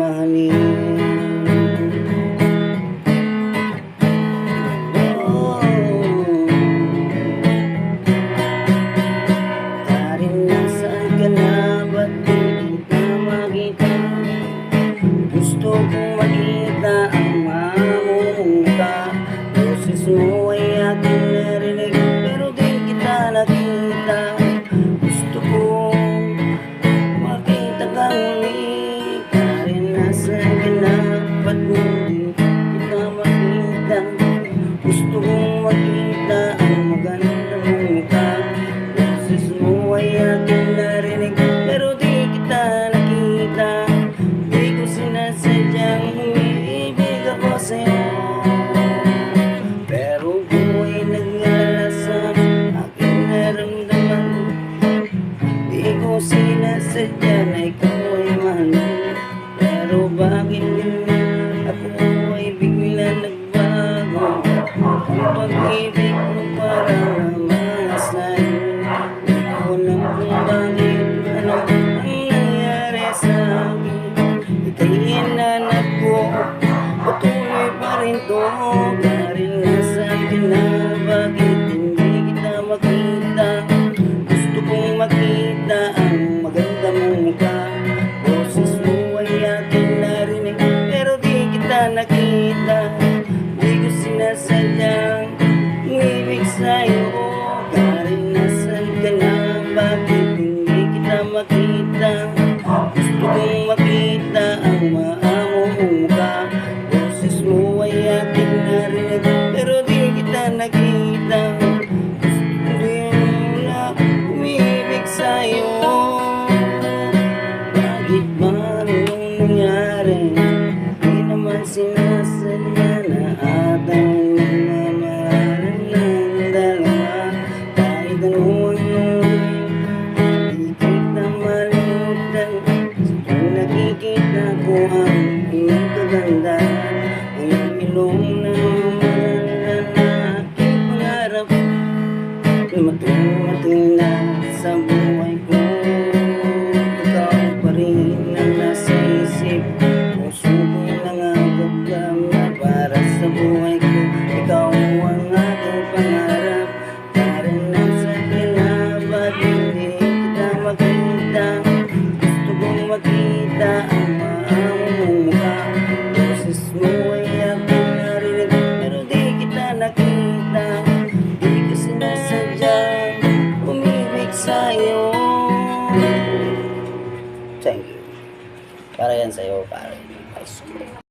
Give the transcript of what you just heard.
mahalin. Karin, nasaan ka na? Ba't di kita makita? Gusto kong makita ang mamumungka. Boses mo ay aking narinig, pero di kita nakita. Gusto kong makita ka muli. Karin, nasaan ka na? Ba't di kita makita? Gusto kong makita ang magandang mukha. Boses mo ay aking narinig, pero di kita nakita. Di ko sinasadyang umiibig ako sa'yo, pero buhay nag-alala sa aking naramdaman. Di ko sinasadya na ikaw ay mahalin, pero bakit ako ay bigla nagbago? Ang pag-ibig mo parang masahin. Di ko alam kung bakit, ano ang nangyari sa akin. Ika'y hinanap ko, patuloy pa rin to. Karin, nasaan ka na? Bakit hindi kita makita? Gusto kong makita ang maganda mong mukha. Boses mo ay aking narinig, pero di kita nakita. Di ko sinasadyang umibig sa'yo. Karin, nasaan ka na? Bakit hindi kita makita? Gusto kong makita ang maamong mukha. Boses mo ay aking narinig, pero di kita nakita. Gusto mo na umibig sa'yo. Bakit ba anong nangyari? Di naman sinasadya na atang nagmamahalan ng dalawa. Kahit anong di kita malimutan. Kung nakikita ko ang iyong kagandahan, ang ilong na mamahalan na aking pangarap, na matumating na sa